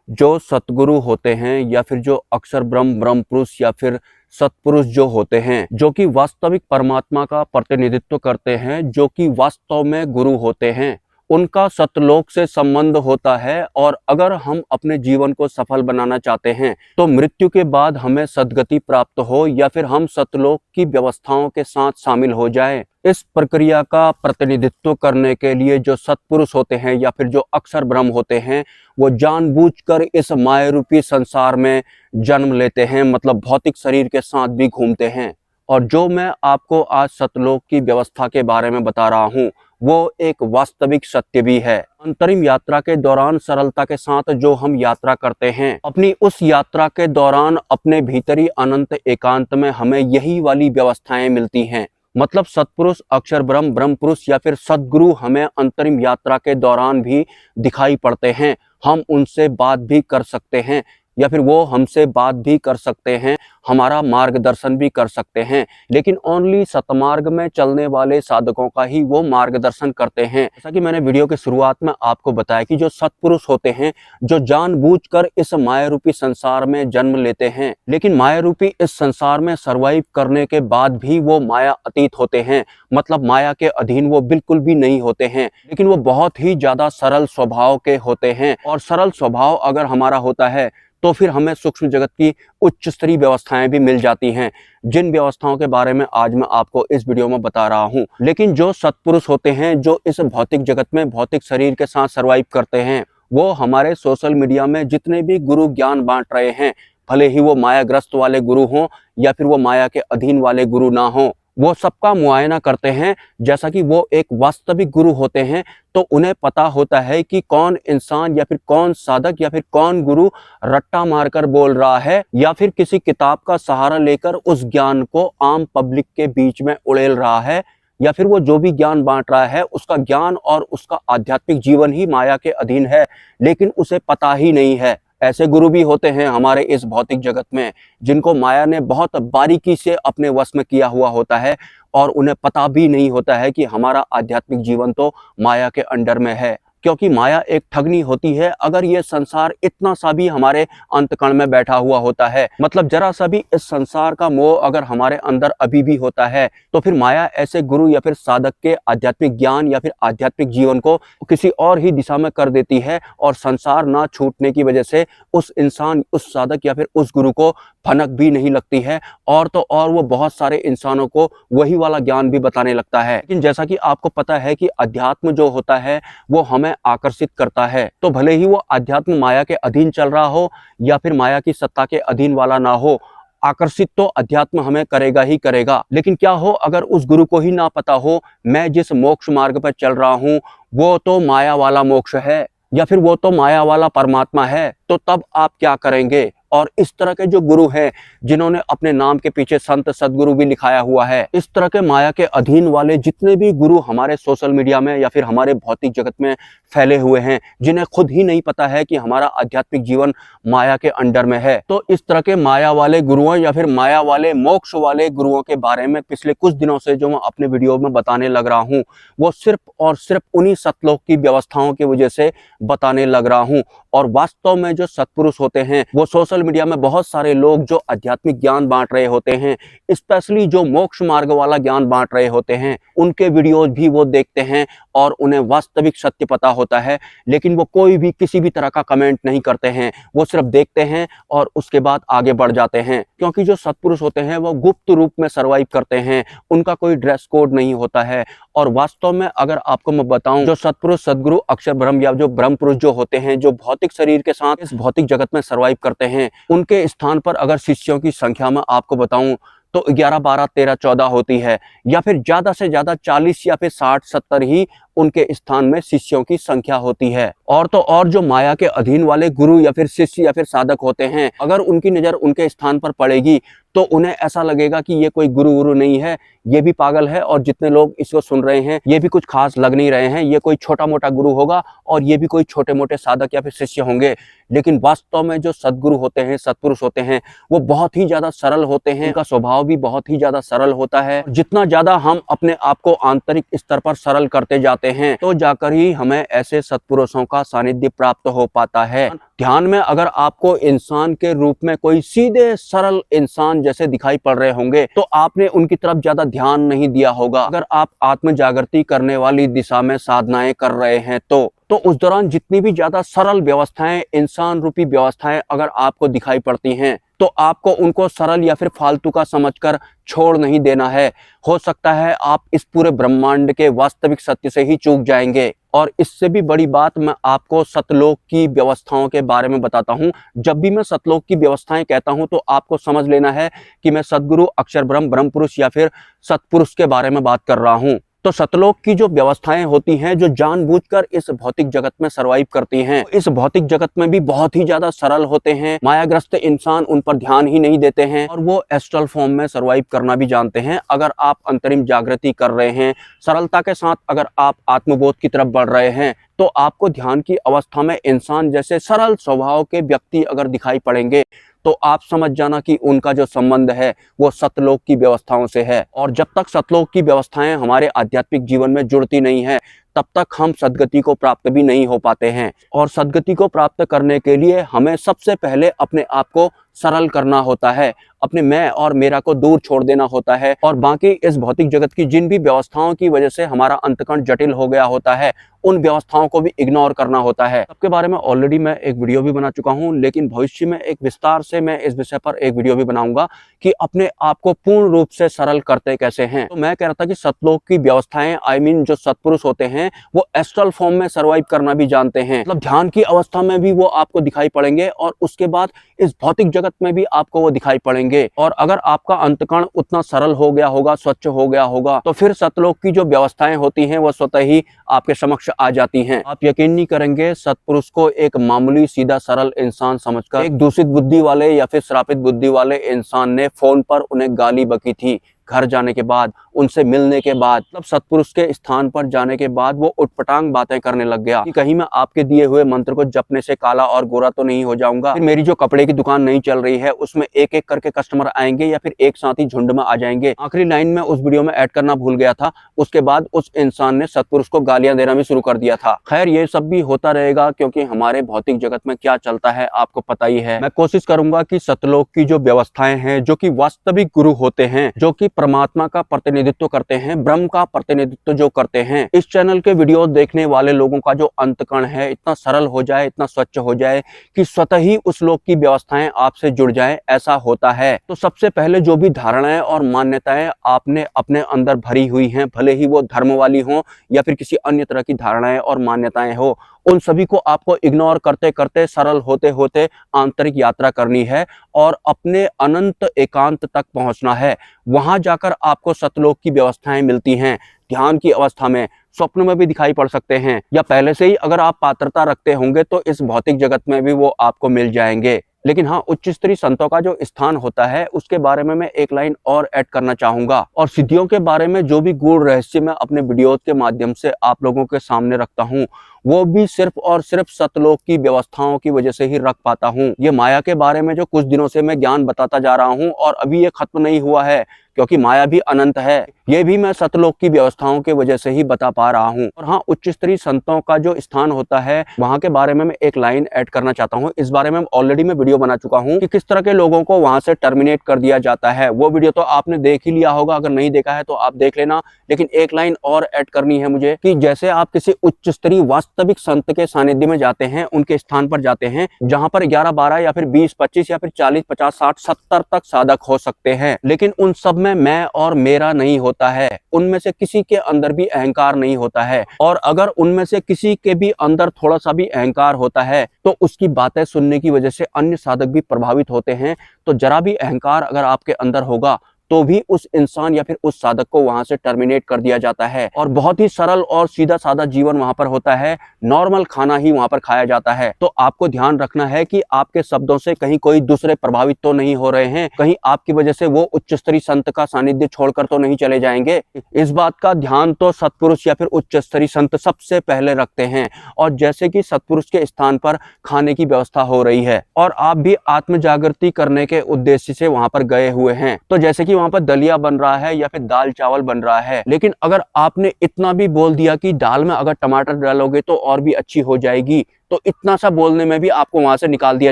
जो सतगुरु होते हैं या फिर जो अक्षर ब्रह्म ब्रह्म पुरुष या फिर सतपुरुष जो होते हैं, जो कि वास्तविक परमात्मा का प्रतिनिधित्व करते हैं, जो कि वास्तव में गुरु होते हैं, उनका सतलोक से संबंध होता है। और अगर हम अपने जीवन को सफल बनाना चाहते हैं तो मृत्यु के बाद हमें सद्गति प्राप्त हो या फिर हम सतलोक की व्यवस्थाओं के साथ शामिल हो जाएं, इस प्रक्रिया का प्रतिनिधित्व करने के लिए जो सत्पुरुष होते हैं या फिर जो अक्षर ब्रह्म होते हैं, वो जानबूझकर इस माया रूपी संसार में जन्म लेते हैं, मतलब भौतिक शरीर के साथ भी घूमते हैं। और जो मैं आपको आज सतलोक की व्यवस्था के बारे में बता रहा हूँ, वो एक वास्तविक सत्य भी है। अंतरिम यात्रा के दौरान सरलता के साथ जो हम यात्रा करते हैं, अपनी उस यात्रा के दौरान अपने भीतरी अनंत एकांत में हमें यही वाली व्यवस्थाएं मिलती हैं। मतलब सतपुरुष, अक्षर ब्रह्म, ब्रह्म पुरुष या फिर सदगुरु हमें अंतरिम यात्रा के दौरान भी दिखाई पड़ते हैं। हम उनसे बात भी कर सकते हैं या फिर वो हमसे बात भी कर सकते हैं, हमारा मार्गदर्शन भी कर सकते हैं। लेकिन ओनली सतमार्ग में चलने वाले साधकों का ही वो मार्गदर्शन करते हैं। जैसा कि मैंने वीडियो के शुरुआत में आपको बताया कि जो सत्पुरुष होते हैं, जो जानबूझकर इस माया रूपी संसार में जन्म लेते हैं, लेकिन माया रूपी इस संसार में सर्वाइव करने के बाद भी वो माया अतीत होते हैं, मतलब माया के अधीन वो बिल्कुल भी नहीं होते हैं, लेकिन वो बहुत ही ज्यादा सरल स्वभाव के होते हैं। और सरल स्वभाव अगर हमारा होता है तो फिर हमें सूक्ष्म जगत की उच्च स्तरीय व्यवस्थाएं भी मिल जाती हैं, जिन व्यवस्थाओं के बारे में आज मैं आपको इस वीडियो में बता रहा हूं। लेकिन जो सत्पुरुष होते हैं, जो इस भौतिक जगत में भौतिक शरीर के साथ सर्वाइव करते हैं, वो हमारे सोशल मीडिया में जितने भी गुरु ज्ञान बांट रहे हैं, भले ही वो मायाग्रस्त वाले गुरु हों या फिर वो माया के अधीन वाले गुरु ना हो, वो सबका मुआयना करते हैं। जैसा कि वो एक वास्तविक गुरु होते हैं, तो उन्हें पता होता है कि कौन इंसान या फिर कौन साधक या फिर कौन गुरु रट्टा मारकर बोल रहा है या फिर किसी किताब का सहारा लेकर उस ज्ञान को आम पब्लिक के बीच में उड़ेल रहा है, या फिर वो जो भी ज्ञान बांट रहा है उसका ज्ञान और उसका आध्यात्मिक जीवन ही माया के अधीन है, लेकिन उसे पता ही नहीं है। ऐसे गुरु भी होते हैं हमारे इस भौतिक जगत में, जिनको माया ने बहुत बारीकी से अपने वश में किया हुआ होता है और उन्हें पता भी नहीं होता है कि हमारा आध्यात्मिक जीवन तो माया के अंडर में है। क्योंकि माया एक ठगनी होती है। अगर ये संसार इतना सा भी हमारे अंतकण में बैठा हुआ होता है, मतलब जरा सा भी इस संसार का मोह अगर हमारे अंदर अभी भी होता है, तो फिर माया ऐसे गुरु या फिर साधक के आध्यात्मिक ज्ञान या फिर आध्यात्मिक जीवन को किसी और ही दिशा में कर देती है। और संसार ना छूटने की वजह से उस इंसान, उस साधक या फिर उस गुरु को भनक भी नहीं लगती है, और तो और वो बहुत सारे इंसानों को वही वाला ज्ञान भी बताने लगता है। लेकिन जैसा कि आपको पता है कि अध्यात्म जो होता है वो हमें आकर्षित करता है, तो भले ही वो अध्यात्म माया के अधीन चल रहा हो या फिर माया की सत्ता के अधीन वाला ना हो, आकर्षित तो अध्यात्म हमें करेगा ही करेगा। लेकिन क्या हो अगर उस गुरु को ही ना पता हो मैं जिस मोक्ष मार्ग पर चल रहा हूँ वो तो माया वाला मोक्ष है या फिर वो तो माया वाला परमात्मा है, तो तब आप क्या करेंगे? और इस तरह के जो गुरु हैं, जिन्होंने अपने नाम के पीछे संत सदगुरु भी लिखाया हुआ है, इस तरह के माया के अधीन वाले जितने भी गुरु हमारे सोशल मीडिया में या फिर हमारे भौतिक जगत में फैले हुए हैं, जिन्हें खुद ही नहीं पता है कि हमारा आध्यात्मिक जीवन माया के अंडर में है, तो इस तरह के माया वाले गुरुओं या फिर माया वाले मोक्ष वाले गुरुओं के बारे में पिछले कुछ दिनों से जो मैं अपने वीडियो में बताने लग रहा हूँ, वो सिर्फ और सिर्फ उन्हीं सतलोक की व्यवस्थाओं की वजह से बताने लग रहा हूँ। और वास्तव में जो सत्पुरुष होते हैं, वो सोशल मीडिया में बहुत सारे लोग जो आध्यात्मिक ज्ञान बांट रहे होते हैं, स्पेशली जो मोक्ष मार्ग वाला ज्ञान बांट रहे होते हैं, उनके वीडियोज भी वो देखते हैं और उन्हें वास्तविक सत्य पता होता है, लेकिन वो कोई भी किसी भी तरह का कमेंट नहीं करते हैं। वो सिर्फ देखते हैं और उसके बाद आगे बढ़ जाते हैं, क्योंकि जो सत्पुरुष होते हैं वो गुप्त रूप में सर्वाइव करते हैं, उनका कोई ड्रेस कोड नहीं होता है। और वास्तव में अगर आपको मैं बताऊं, जो सत्पुरुष, सदगुरु, अक्षर ब्रह्म या जो ब्रह्म पुरुष जो होते हैं, जो भौतिक शरीर के साथ इस भौतिक जगत में सर्वाइव करते हैं, उनके स्थान पर अगर शिष्यों की संख्या में आपको बताऊं तो 11, 12, 13, 14 होती है, या फिर ज्यादा से ज्यादा 40 या फिर 60, 70 ही उनके स्थान में शिष्यों की संख्या होती है। और तो और जो माया के अधीन वाले गुरु या फिर शिष्य या फिर साधक होते हैं, अगर उनकी नजर उनके स्थान पर पड़ेगी तो उन्हें ऐसा लगेगा कि ये कोई गुरु गुरु नहीं है, ये भी पागल है, और जितने लोग इसको सुन रहे हैं ये भी कुछ खास लग नहीं रहे हैं, ये कोई छोटा मोटा गुरु होगा और ये भी कोई छोटे मोटे साधक या फिर शिष्य होंगे। लेकिन वास्तव में जो सदगुरु होते हैं, सत्पुरुष होते हैं, वो बहुत ही ज्यादा सरल होते हैं, उनका स्वभाव भी बहुत ही ज्यादा सरल होता है। जितना ज्यादा हम अपने आप को आंतरिक स्तर पर सरल करते जाते जाते हैं, तो जाकर ही हमें ऐसे सत्पुरुषों का सानिध्य प्राप्त हो पाता है। ध्यान में अगर आपको इंसान के रूप में कोई सीधे सरल इंसान जैसे दिखाई पड़ रहे होंगे तो आपने उनकी तरफ ज्यादा ध्यान नहीं दिया होगा। अगर आप आत्म जागृति करने वाली दिशा में साधनाएं कर रहे हैं तो उस दौरान जितनी भी ज्यादा सरल व्यवस्थाएं, इंसान रूपी व्यवस्थाएं अगर आपको दिखाई पड़ती हैं तो आपको उनको सरल या फिर फालतू का समझकर छोड़ नहीं देना है। हो सकता है आप इस पूरे ब्रह्मांड के वास्तविक सत्य से ही चूक जाएंगे। और इससे भी बड़ी बात मैं आपको सतलोक की व्यवस्थाओं के बारे में बताता हूं। जब भी मैं सतलोक की व्यवस्थाएं कहता हूं तो आपको समझ लेना है कि मैं सदगुरु, अक्षर ब्रह्म, ब्रह्म पुरुष या फिर सतपुरुष के बारे में बात कर रहा हूं। तो सतलोक की जो व्यवस्थाएं होती हैं, जो जानबूझकर इस भौतिक जगत में सरवाइव करती हैं, इस भौतिक जगत में भी बहुत ही ज्यादा सरल होते हैं। मायाग्रस्त इंसान उन पर ध्यान ही नहीं देते हैं और वो एस्ट्रल फॉर्म में सरवाइव करना भी जानते हैं। अगर आप अंतरिम जागृति कर रहे हैं, सरलता के साथ अगर आप आत्मबोध की तरफ बढ़ रहे हैं, तो आपको ध्यान की अवस्था में इंसान जैसे सरल स्वभाव के व्यक्ति अगर दिखाई पड़ेंगे तो आप समझ जाना कि उनका जो संबंध है वो सतलोक की व्यवस्थाओं से है। और जब तक सतलोक की व्यवस्थाएं हमारे आध्यात्मिक जीवन में जुड़ती नहीं है तब तक हम सद्गति को प्राप्त भी नहीं हो पाते हैं। और सद्गति को प्राप्त करने के लिए हमें सबसे पहले अपने आप को सरल करना होता है, अपने मैं और मेरा को दूर छोड़ देना होता है और बाकी इस भौतिक जगत की जिन भी व्यवस्थाओं की वजह से हमारा अंतकरण जटिल हो गया होता है उन व्यवस्थाओं को भी इग्नोर करना होता है। सबके बारे में ऑलरेडी मैं एक वीडियो भी बना चुका हूं, लेकिन भविष्य में एक विस्तार से मैं इस विषय पर एक वीडियो भी बनाऊंगा कि अपने आप को पूर्ण रूप से सरल करते कैसे हैं। तो मैं कह रहा था कि सतलोक की व्यवस्थाएं जो सत्पुरुष होते हैं वो एस्ट्रल फॉर्म में सर्वाइव करना भी जानते हैं। मतलब ध्यान की अवस्था में भी वो आपको दिखाई पड़ेंगे और उसके बाद इस भौतिक जगत में भी आपको वो दिखाई पड़ेंगे। और अगर आपका अंतकरण उतना सरल हो गया होगा, स्वच्छ हो गया होगा, तो फिर सतलोक की जो व्यवस्थाएं होती हैं वो स्वतः ही आपके समक्ष आ जाती हैं। आप यकीन नहीं करेंगे, सत्पुरुष को एक मामूली सीधा सरल इंसान समझकर एक दूषित बुद्धि वाले या फिर श्रापित बुद्धि वाले इंसान ने फोन पर उन्हें गाली बकी थी। घर जाने के बाद, उनसे मिलने के बाद, मतलब सत्पुरुष के स्थान पर जाने के बाद वो उटपटांग बातें करने लग गया कि कहीं मैं आपके दिए हुए मंत्र को जपने से काला और गोरा तो नहीं हो जाऊंगा, फिर मेरी जो कपड़े की दुकान नहीं चल रही है उसमें एक एक करके कस्टमर आएंगे या फिर एक साथ ही झुंड में आ जाएंगे। आखिरी लाइन में उस वीडियो में ऐड करना भूल गया था। उसके बाद उस इंसान ने सत्पुरुष को गालियां देना भी शुरू कर दिया था। खैर, ये सब भी होता रहेगा क्योंकि हमारे भौतिक जगत में क्या चलता है आपको पता ही है। मैं कोशिश करूंगा कि सतलोक की जो व्यवस्थाएं हैं, जो कि वास्तविक गुरु होते हैं, जो कि परमात्मा का प्रतिनिधित्व करते हैं, ब्रह्म का प्रतिनिधित्व जो करते हैं, इस चैनल के वीडियो देखने वाले लोगों का जो अंतकरण है इतना सरल हो जाए, इतना स्वच्छ हो जाए कि स्वतः ही उस लोक की व्यवस्थाएं आपसे जुड़ जाएं। ऐसा होता है। तो सबसे पहले जो भी धारणाएं और मान्यताएं आपने अपने अंदर भरी हुई हैं, भले ही वो धर्म वाली हो या फिर किसी अन्य तरह की धारणाएं और मान्यताएं हो, उन सभी को आपको इग्नोर करते करते, सरल होते होते आंतरिक यात्रा करनी है और अपने अनंत एकांत तक पहुंचना है। वहां जाकर आपको सतलोक की व्यवस्थाएं मिलती हैं। ध्यान की अवस्था में, स्वप्न में भी दिखाई पड़ सकते हैं, या पहले से ही अगर आप पात्रता रखते होंगे तो इस भौतिक जगत में भी वो आपको मिल जाएंगे। लेकिन हाँ, उच्च स्तरीय संतों का जो स्थान होता है उसके बारे में मैं एक लाइन और ऐड करना चाहूंगा। और सिद्धियों के बारे में जो भी गूढ़ रहस्य मैं अपने वीडियो के माध्यम से आप लोगों के सामने रखता हूँ, वो भी सिर्फ और सिर्फ सतलोक की व्यवस्थाओं की वजह से ही रख पाता हूँ। ये माया के बारे में जो कुछ दिनों से मैं ज्ञान बताता जा रहा हूँ और अभी ये खत्म नहीं हुआ है, क्योंकि माया भी अनंत है, ये भी मैं सतलोक की व्यवस्थाओं की वजह से ही बता पा रहा हूँ। और हाँ, उच्च स्तरीय संतों का जो स्थान होता है वहां के बारे में मैं एक लाइन ऐड करना चाहता हूँ। इस बारे में ऑलरेडी मैं वीडियो बना चुका हूँ कि किस तरह के लोगों को वहां से टर्मिनेट कर दिया जाता है। वो वीडियो तो आपने देख ही लिया होगा, अगर नहीं देखा है तो आप देख लेना। लेकिन एक लाइन और ऐड करनी है मुझे कि जैसे आप किसी उच्च स्तरीय वास्तविक संत के सानिध्य में जाते हैं, उनके स्थान पर जाते हैं जहां पर 11-12 या फिर 20-25 या फिर 40-50-60-70 तक साधक हो सकते हैं, लेकिन उन सब में मैं और मेरा नहीं होता है। उनमें से किसी के अंदर भी अहंकार नहीं होता है। और अगर उनमें से किसी के भी अंदर थोड़ा सा भी अहंकार होता है तो उसकी बातें सुनने की वजह से अन्य साधक भी प्रभावित होते हैं। तो जरा भी अहंकार अगर आपके अंदर होगा तो भी उस इंसान या फिर उस साधक को वहां से टर्मिनेट कर दिया जाता है। और बहुत ही सरल और सीधा साधा जीवन वहां पर होता है, नॉर्मल खाना ही वहां पर खाया जाता है। तो आपको ध्यान रखना है कि आपके शब्दों से कहीं कोई दूसरे प्रभावित तो नहीं हो रहे हैं, कहीं आपकी वजह से वो उच्च स्तरीय संत का सानिध्य छोड़कर तो नहीं चले जाएंगे। इस बात का ध्यान तो सत्पुरुष या फिर उच्च स्तरीय संत सबसे पहले रखते हैं। और जैसे कि सत्पुरुष के स्थान पर खाने की व्यवस्था हो रही है और आप भी आत्म जागृति करने के उद्देश्य से वहां पर गए हुए हैं, तो जैसे कि वहां पर दलिया बन रहा है या फिर दाल चावल बन रहा है। लेकिन अगर आपने इतना भी बोल दिया कि दाल में अगर टमाटर डालोगे तो और भी अच्छी हो जाएगी, तो इतना सा बोलने में भी आपको वहां से निकाल दिया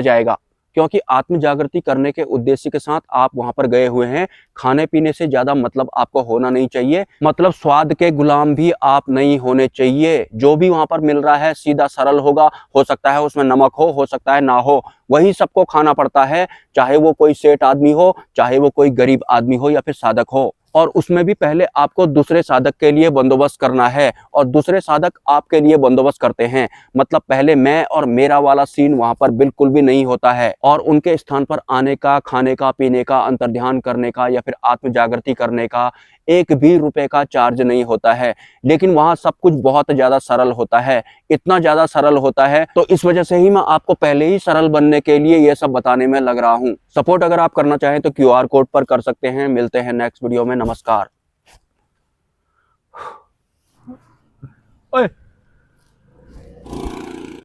जाएगा। क्योंकि आत्म जागृति करने के उद्देश्य के साथ आप वहां पर गए हुए हैं। खाने पीने से ज्यादा मतलब आपको होना नहीं चाहिए, मतलब स्वाद के गुलाम भी आप नहीं होने चाहिए। जो भी वहां पर मिल रहा है सीधा सरल होगा, हो सकता है उसमें नमक हो सकता है ना हो, वही सबको खाना पड़ता है, चाहे वो कोई सेठ आदमी हो, चाहे वो कोई गरीब आदमी हो या फिर साधक हो। और उसमें भी पहले आपको दूसरे साधक के लिए बंदोबस्त करना है और दूसरे साधक आपके लिए बंदोबस्त करते हैं। मतलब पहले मैं और मेरा वाला सीन वहां पर बिल्कुल भी नहीं होता है। और उनके स्थान पर आने का, खाने का, पीने का, अंतर्ध्यान करने का या फिर आत्म जागृति करने का एक भी रुपए का चार्ज नहीं होता है। लेकिन वहां सब कुछ बहुत ज्यादा सरल होता है, इतना ज्यादा सरल होता है, तो इस वजह से ही मैं आपको पहले ही सरल बनने के लिए ये सब बताने में लग रहा हूं। सपोर्ट अगर आप करना चाहें तो QR कोड पर कर सकते हैं। मिलते हैं नेक्स्ट वीडियो में। नमस्कार। ओए